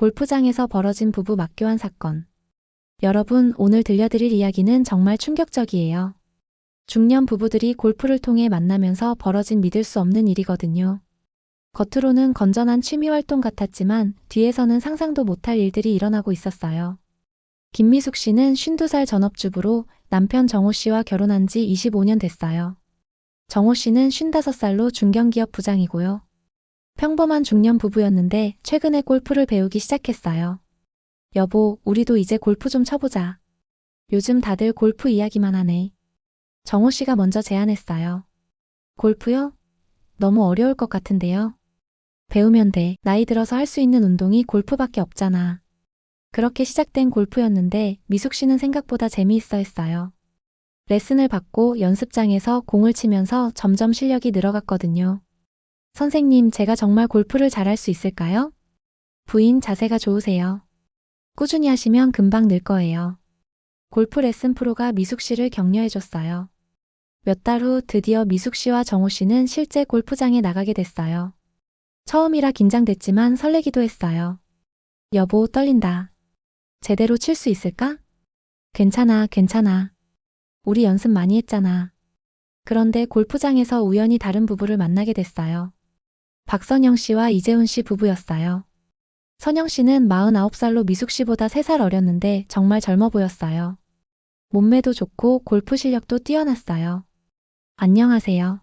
골프장에서 벌어진 부부 맞교환 사건. 여러분, 오늘 들려드릴 이야기는 정말 충격적이에요. 중년 부부들이 골프를 통해 만나면서 벌어진 믿을 수 없는 일이거든요. 겉으로는 건전한 취미 활동 같았지만 뒤에서는 상상도 못할 일들이 일어나고 있었어요. 김미숙 씨는 52살 전업주부로 남편 정호 씨와 결혼한 지 25년 됐어요. 정호 씨는 55살로 중견기업 부장이고요. 평범한 중년 부부였는데 최근에 골프를 배우기 시작했어요. 여보, 우리도 이제 골프 좀 쳐보자. 요즘 다들 골프 이야기만 하네. 정호 씨가 먼저 제안했어요. 골프요? 너무 어려울 것 같은데요. 배우면 돼. 나이 들어서 할 수 있는 운동이 골프밖에 없잖아. 그렇게 시작된 골프였는데 미숙 씨는 생각보다 재미있어 했어요. 레슨을 받고 연습장에서 공을 치면서 점점 실력이 늘어갔거든요. 선생님, 제가 정말 골프를 잘할 수 있을까요? 부인, 자세가 좋으세요. 꾸준히 하시면 금방 늘 거예요. 골프 레슨 프로가 미숙 씨를 격려해줬어요. 몇 달 후 드디어 미숙 씨와 정호 씨는 실제 골프장에 나가게 됐어요. 처음이라 긴장됐지만 설레기도 했어요. 여보, 떨린다. 제대로 칠 수 있을까? 괜찮아, 괜찮아. 우리 연습 많이 했잖아. 그런데 골프장에서 우연히 다른 부부를 만나게 됐어요. 박선영 씨와 이재훈 씨 부부였어요. 선영 씨는 49살로 미숙 씨보다 3살 어렸는데 정말 젊어 보였어요. 몸매도 좋고 골프 실력도 뛰어났어요. 안녕하세요.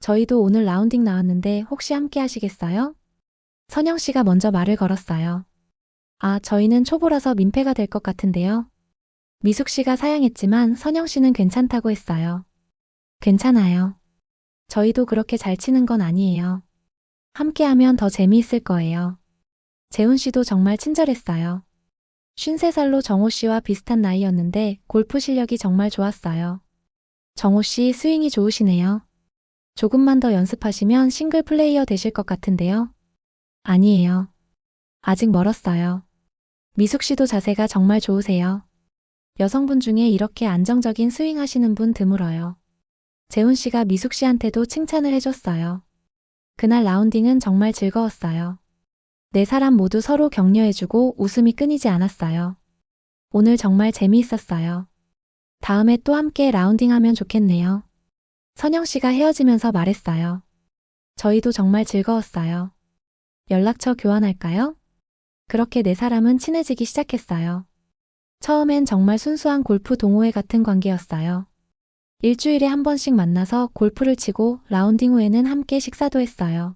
저희도 오늘 라운딩 나왔는데 혹시 함께 하시겠어요? 선영 씨가 먼저 말을 걸었어요. 아, 저희는 초보라서 민폐가 될 것 같은데요. 미숙 씨가 사양했지만 선영 씨는 괜찮다고 했어요. 괜찮아요. 저희도 그렇게 잘 치는 건 아니에요. 함께하면 더 재미있을 거예요. 재훈 씨도 정말 친절했어요. 53살로 정호 씨와 비슷한 나이였는데 골프 실력이 정말 좋았어요. 정호 씨 스윙이 좋으시네요. 조금만 더 연습하시면 싱글 플레이어 되실 것 같은데요. 아니에요. 아직 멀었어요. 미숙 씨도 자세가 정말 좋으세요. 여성분 중에 이렇게 안정적인 스윙 하시는 분 드물어요. 재훈 씨가 미숙 씨한테도 칭찬을 해줬어요. 그날 라운딩은 정말 즐거웠어요. 네 사람 모두 서로 격려해주고 웃음이 끊이지 않았어요. 오늘 정말 재미있었어요. 다음에 또 함께 라운딩하면 좋겠네요. 선영 씨가 헤어지면서 말했어요. 저희도 정말 즐거웠어요. 연락처 교환할까요? 그렇게 네 사람은 친해지기 시작했어요. 처음엔 정말 순수한 골프 동호회 같은 관계였어요. 일주일에 한 번씩 만나서 골프를 치고 라운딩 후에는 함께 식사도 했어요.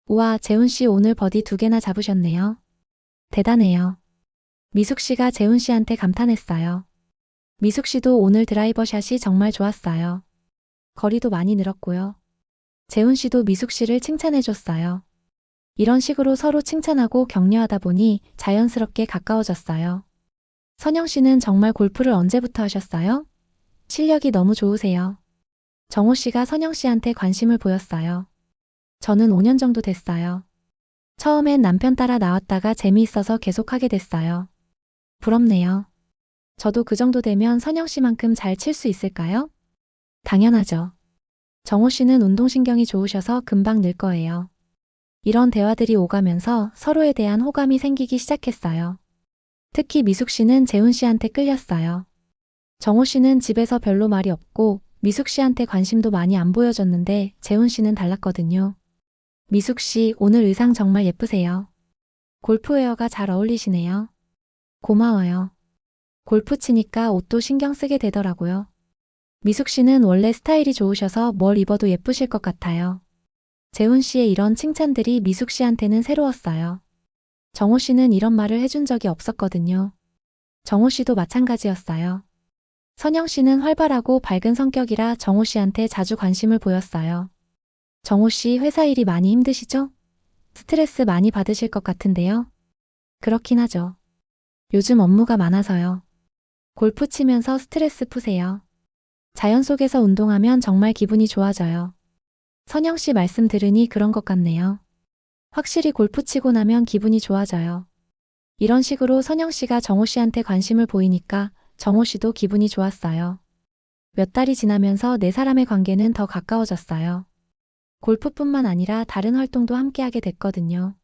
우와, 재훈 씨 오늘 버디 2개나 잡으셨네요. 대단해요. 미숙 씨가 재훈 씨한테 감탄했어요. 미숙 씨도 오늘 드라이버 샷이 정말 좋았어요. 거리도 많이 늘었고요. 재훈 씨도 미숙 씨를 칭찬해줬어요. 이런 식으로 서로 칭찬하고 격려하다 보니 자연스럽게 가까워졌어요. 선영 씨는 정말 골프를 언제부터 하셨어요? 실력이 너무 좋으세요. 정호 씨가 선영 씨한테 관심을 보였어요. 저는 5년 정도 됐어요. 처음엔 남편 따라 나왔다가 재미있어서 계속하게 됐어요. 부럽네요. 저도 그 정도 되면 선영 씨만큼 잘 칠 수 있을까요? 당연하죠. 정호 씨는 운동신경이 좋으셔서 금방 늘 거예요. 이런 대화들이 오가면서 서로에 대한 호감이 생기기 시작했어요. 특히 미숙 씨는 재훈 씨한테 끌렸어요. 정호 씨는 집에서 별로 말이 없고 미숙 씨한테 관심도 많이 안 보여줬는데 재훈 씨는 달랐거든요. 미숙 씨, 오늘 의상 정말 예쁘세요. 골프웨어가 잘 어울리시네요. 고마워요. 골프 치니까 옷도 신경 쓰게 되더라고요. 미숙 씨는 원래 스타일이 좋으셔서 뭘 입어도 예쁘실 것 같아요. 재훈 씨의 이런 칭찬들이 미숙 씨한테는 새로웠어요. 정호 씨는 이런 말을 해준 적이 없었거든요. 정호 씨도 마찬가지였어요. 선영 씨는 활발하고 밝은 성격이라 정호 씨한테 자주 관심을 보였어요. 정호 씨 회사 일이 많이 힘드시죠? 스트레스 많이 받으실 것 같은데요. 그렇긴 하죠. 요즘 업무가 많아서요. 골프 치면서 스트레스 푸세요. 자연 속에서 운동하면 정말 기분이 좋아져요. 선영 씨 말씀 들으니 그런 것 같네요. 확실히 골프 치고 나면 기분이 좋아져요. 이런 식으로 선영 씨가 정호 씨한테 관심을 보이니까 정호 씨도 기분이 좋았어요. 몇 달이 지나면서 네 사람의 관계는 더 가까워졌어요. 골프뿐만 아니라 다른 활동도 함께하게 됐거든요.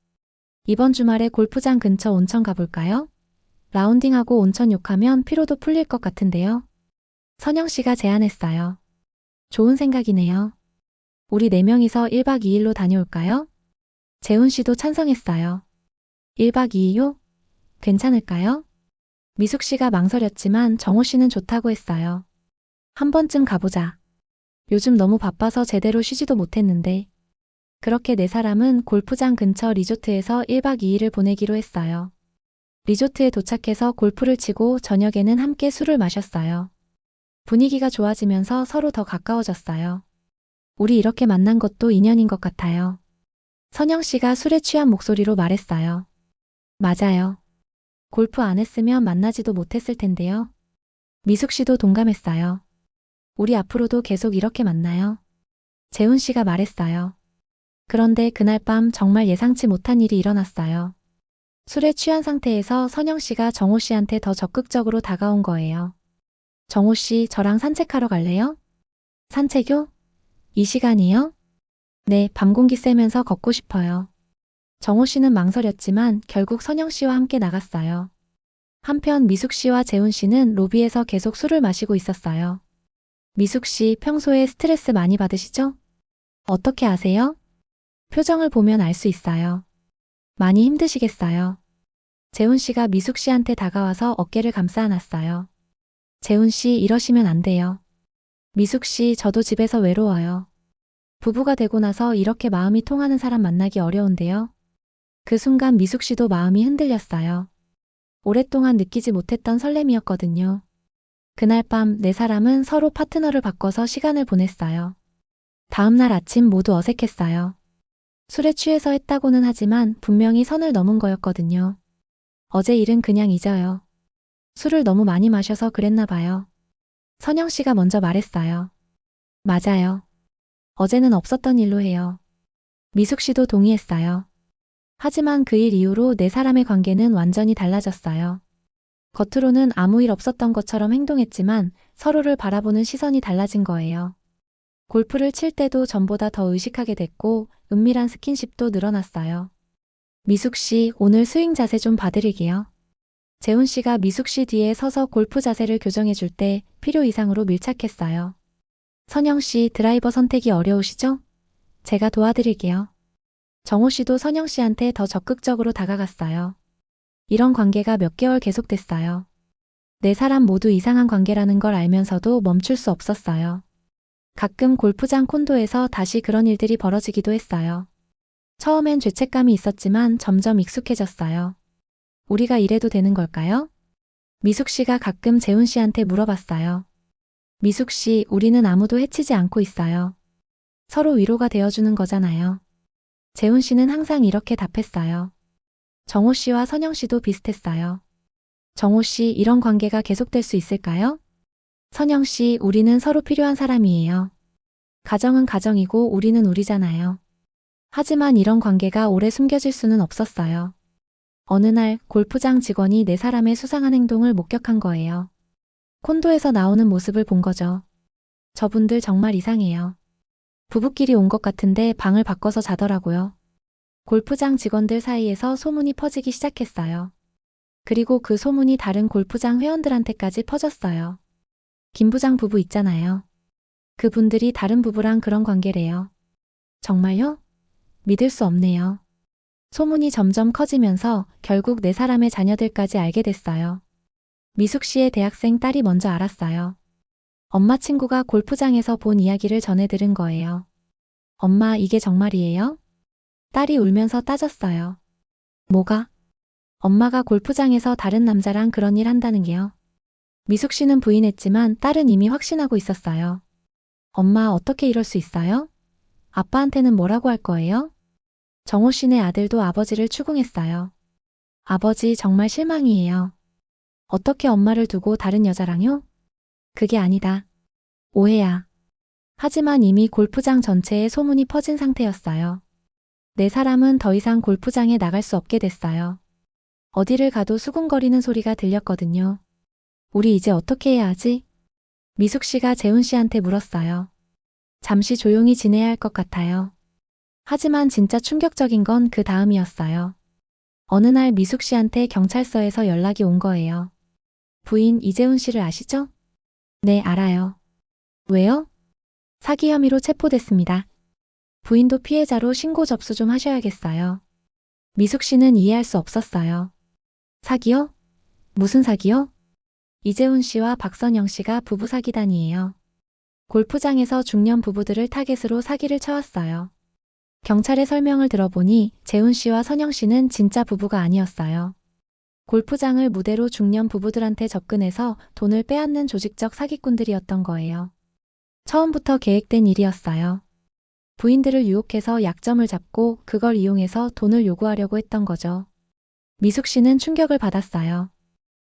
이번 주말에 골프장 근처 온천 가볼까요? 라운딩하고 온천 욕하면 피로도 풀릴 것 같은데요. 선영 씨가 제안했어요. 좋은 생각이네요. 우리 4명이서 1박 2일로 다녀올까요? 재훈 씨도 찬성했어요. 1박 2일요? 괜찮을까요? 미숙 씨가 망설였지만 정호 씨는 좋다고 했어요. 한 번쯤 가보자. 요즘 너무 바빠서 제대로 쉬지도 못했는데. 그렇게 4사람은 골프장 근처 리조트에서 1박 2일을 보내기로 했어요. 리조트에 도착해서 골프를 치고 저녁에는 함께 술을 마셨어요. 분위기가 좋아지면서 서로 더 가까워졌어요. 우리 이렇게 만난 것도 인연인 것 같아요. 선영 씨가 술에 취한 목소리로 말했어요. 맞아요. 골프 안 했으면 만나지도 못했을 텐데요. 미숙 씨도 동감했어요. 우리 앞으로도 계속 이렇게 만나요. 재훈 씨가 말했어요. 그런데 그날 밤 정말 예상치 못한 일이 일어났어요. 술에 취한 상태에서 선영 씨가 정호 씨한테 더 적극적으로 다가온 거예요. 정호 씨, 저랑 산책하러 갈래요? 산책요? 이 시간이요? 네, 밤 공기 쐬면서 걷고 싶어요. 정호 씨는 망설였지만 결국 선영 씨와 함께 나갔어요. 한편 미숙 씨와 재훈 씨는 로비에서 계속 술을 마시고 있었어요. 미숙 씨, 평소에 스트레스 많이 받으시죠? 어떻게 아세요? 표정을 보면 알 수 있어요. 많이 힘드시겠어요. 재훈 씨가 미숙 씨한테 다가와서 어깨를 감싸 안았어요. 재훈 씨, 이러시면 안 돼요. 미숙 씨, 저도 집에서 외로워요. 부부가 되고 나서 이렇게 마음이 통하는 사람 만나기 어려운데요. 그 순간 미숙 씨도 마음이 흔들렸어요. 오랫동안 느끼지 못했던 설렘이었거든요. 그날 밤 4사람은 서로 파트너를 바꿔서 시간을 보냈어요. 다음날 아침 모두 어색했어요. 술에 취해서 했다고는 하지만 분명히 선을 넘은 거였거든요. 어제 일은 그냥 잊어요. 술을 너무 많이 마셔서 그랬나 봐요. 선영 씨가 먼저 말했어요. 맞아요. 어제는 없었던 일로 해요. 미숙 씨도 동의했어요. 하지만 그 일 이후로 4사람의 관계는 완전히 달라졌어요. 겉으로는 아무 일 없었던 것처럼 행동했지만 서로를 바라보는 시선이 달라진 거예요. 골프를 칠 때도 전보다 더 의식하게 됐고 은밀한 스킨십도 늘어났어요. 미숙 씨, 오늘 스윙 자세 좀 봐드릴게요. 재훈 씨가 미숙 씨 뒤에 서서 골프 자세를 교정해 줄 때 필요 이상으로 밀착했어요. 선영 씨, 드라이버 선택이 어려우시죠? 제가 도와드릴게요. 정호 씨도 선영 씨한테 더 적극적으로 다가갔어요. 이런 관계가 몇 개월 계속됐어요. 4사람 모두 이상한 관계라는 걸 알면서도 멈출 수 없었어요. 가끔 골프장 콘도에서 다시 그런 일들이 벌어지기도 했어요. 처음엔 죄책감이 있었지만 점점 익숙해졌어요. 우리가 이래도 되는 걸까요? 미숙 씨가 가끔 재훈 씨한테 물어봤어요. 미숙 씨, 우리는 아무도 해치지 않고 있어요. 서로 위로가 되어주는 거잖아요. 재훈 씨는 항상 이렇게 답했어요. 정호 씨와 선영 씨도 비슷했어요. 정호 씨, 이런 관계가 계속될 수 있을까요? 선영 씨, 우리는 서로 필요한 사람이에요. 가정은 가정이고 우리는 우리잖아요. 하지만 이런 관계가 오래 숨겨질 수는 없었어요. 어느 날 골프장 직원이 4사람의 수상한 행동을 목격한 거예요. 콘도에서 나오는 모습을 본 거죠. 저분들 정말 이상해요. 부부끼리 온 것 같은데 방을 바꿔서 자더라고요. 골프장 직원들 사이에서 소문이 퍼지기 시작했어요. 그리고 그 소문이 다른 골프장 회원들한테까지 퍼졌어요. 김 부장 부부 있잖아요. 그분들이 다른 부부랑 그런 관계래요. 정말요? 믿을 수 없네요. 소문이 점점 커지면서 결국 4사람의 자녀들까지 알게 됐어요. 미숙 씨의 대학생 딸이 먼저 알았어요. 엄마 친구가 골프장에서 본 이야기를 전해 들은 거예요. 엄마, 이게 정말이에요? 딸이 울면서 따졌어요. 뭐가? 엄마가 골프장에서 다른 남자랑 그런 일 한다는 게요. 미숙 씨는 부인했지만 딸은 이미 확신하고 있었어요. 엄마, 어떻게 이럴 수 있어요? 아빠한테는 뭐라고 할 거예요? 정호 씨네 아들도 아버지를 추궁했어요. 아버지, 정말 실망이에요. 어떻게 엄마를 두고 다른 여자랑요? 그게 아니다. 오해야. 하지만 이미 골프장 전체에 소문이 퍼진 상태였어요. 4사람은 더 이상 골프장에 나갈 수 없게 됐어요. 어디를 가도 수군거리는 소리가 들렸거든요. 우리 이제 어떻게 해야 하지? 미숙 씨가 재훈 씨한테 물었어요. 잠시 조용히 지내야 할 것 같아요. 하지만 진짜 충격적인 건 그 다음이었어요. 어느 날 미숙 씨한테 경찰서에서 연락이 온 거예요. 부인 이재훈 씨를 아시죠? 네, 알아요. 왜요? 사기 혐의로 체포됐습니다. 부인도 피해자로 신고 접수 좀 하셔야겠어요. 미숙 씨는 이해할 수 없었어요. 사기요? 무슨 사기요? 이재훈 씨와 박선영 씨가 부부 사기단이에요. 골프장에서 중년 부부들을 타겟으로 사기를 쳐왔어요. 경찰의 설명을 들어보니 재훈 씨와 선영 씨는 진짜 부부가 아니었어요. 골프장을 무대로 중년 부부들한테 접근해서 돈을 빼앗는 조직적 사기꾼들이었던 거예요. 처음부터 계획된 일이었어요. 부인들을 유혹해서 약점을 잡고 그걸 이용해서 돈을 요구하려고 했던 거죠. 미숙 씨는 충격을 받았어요.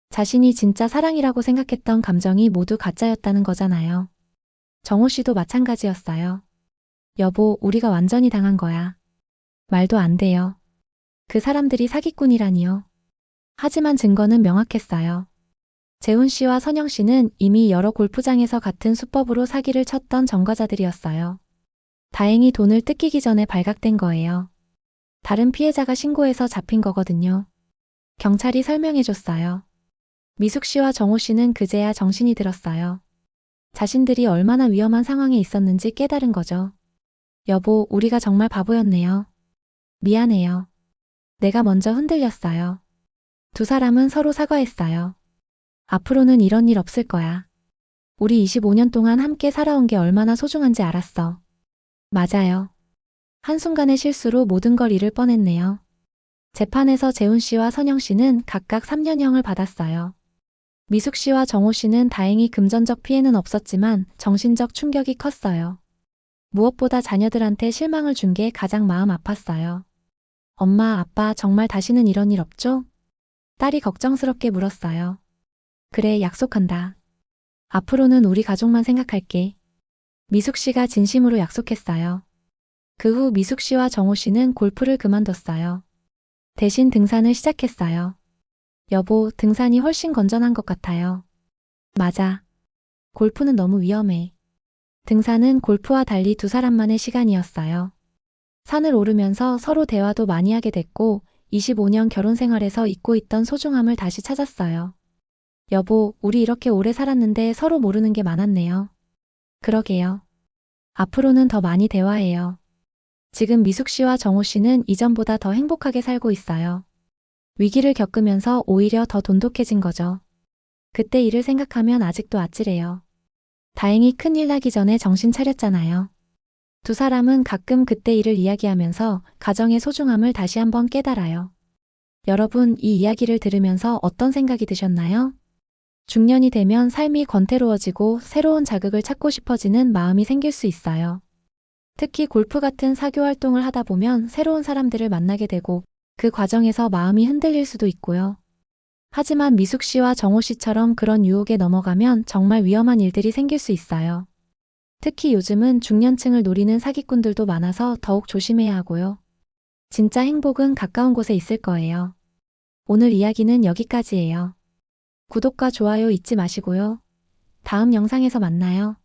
자신이 진짜 사랑이라고 생각했던 감정이 모두 가짜였다는 거잖아요. 정호 씨도 마찬가지였어요. 여보, 우리가 완전히 당한 거야. 말도 안 돼요. 그 사람들이 사기꾼이라니요. 하지만 증거는 명확했어요. 재훈 씨와 선영 씨는 이미 여러 골프장에서 같은 수법으로 사기를 쳤던 전과자들이었어요. 다행히 돈을 뜯기기 전에 발각된 거예요. 다른 피해자가 신고해서 잡힌 거거든요. 경찰이 설명해줬어요. 미숙 씨와 정호 씨는 그제야 정신이 들었어요. 자신들이 얼마나 위험한 상황에 있었는지 깨달은 거죠. 여보, 우리가 정말 바보였네요. 미안해요. 내가 먼저 흔들렸어요. 두 사람은 서로 사과했어요. 앞으로는 이런 일 없을 거야. 우리 25년 동안 함께 살아온 게 얼마나 소중한지 알았어. 맞아요. 한순간의 실수로 모든 걸 잃을 뻔했네요. 재판에서 재훈 씨와 선영 씨는 각각 3년형을 받았어요. 미숙 씨와 정호 씨는 다행히 금전적 피해는 없었지만 정신적 충격이 컸어요. 무엇보다 자녀들한테 실망을 준 게 가장 마음 아팠어요. 엄마, 아빠 정말 다시는 이런 일 없죠? 딸이 걱정스럽게 물었어요. 그래, 약속한다. 앞으로는 우리 가족만 생각할게. 미숙 씨가 진심으로 약속했어요. 그 후 미숙 씨와 정호 씨는 골프를 그만뒀어요. 대신 등산을 시작했어요. 여보, 등산이 훨씬 건전한 것 같아요. 맞아. 골프는 너무 위험해. 등산은 골프와 달리 두 사람만의 시간이었어요. 산을 오르면서 서로 대화도 많이 하게 됐고 25년 결혼 생활에서 잊고 있던 소중함을 다시 찾았어요. 여보, 우리 이렇게 오래 살았는데 서로 모르는 게 많았네요. 그러게요. 앞으로는 더 많이 대화해요. 지금 미숙 씨와 정호 씨는 이전보다 더 행복하게 살고 있어요. 위기를 겪으면서 오히려 더 돈독해진 거죠. 그때 일을 생각하면 아직도 아찔해요. 다행히 큰일 나기 전에 정신 차렸잖아요. 두 사람은 가끔 그때 일을 이야기하면서 가정의 소중함을 다시 한번 깨달아요. 여러분, 이 이야기를 들으면서 어떤 생각이 드셨나요? 중년이 되면 삶이 권태로워지고 새로운 자극을 찾고 싶어지는 마음이 생길 수 있어요. 특히 골프 같은 사교 활동을 하다 보면 새로운 사람들을 만나게 되고 그 과정에서 마음이 흔들릴 수도 있고요. 하지만 미숙 씨와 정호 씨처럼 그런 유혹에 넘어가면 정말 위험한 일들이 생길 수 있어요. 특히 요즘은 중년층을 노리는 사기꾼들도 많아서 더욱 조심해야 하고요. 진짜 행복은 가까운 곳에 있을 거예요. 오늘 이야기는 여기까지예요. 구독과 좋아요 잊지 마시고요. 다음 영상에서 만나요.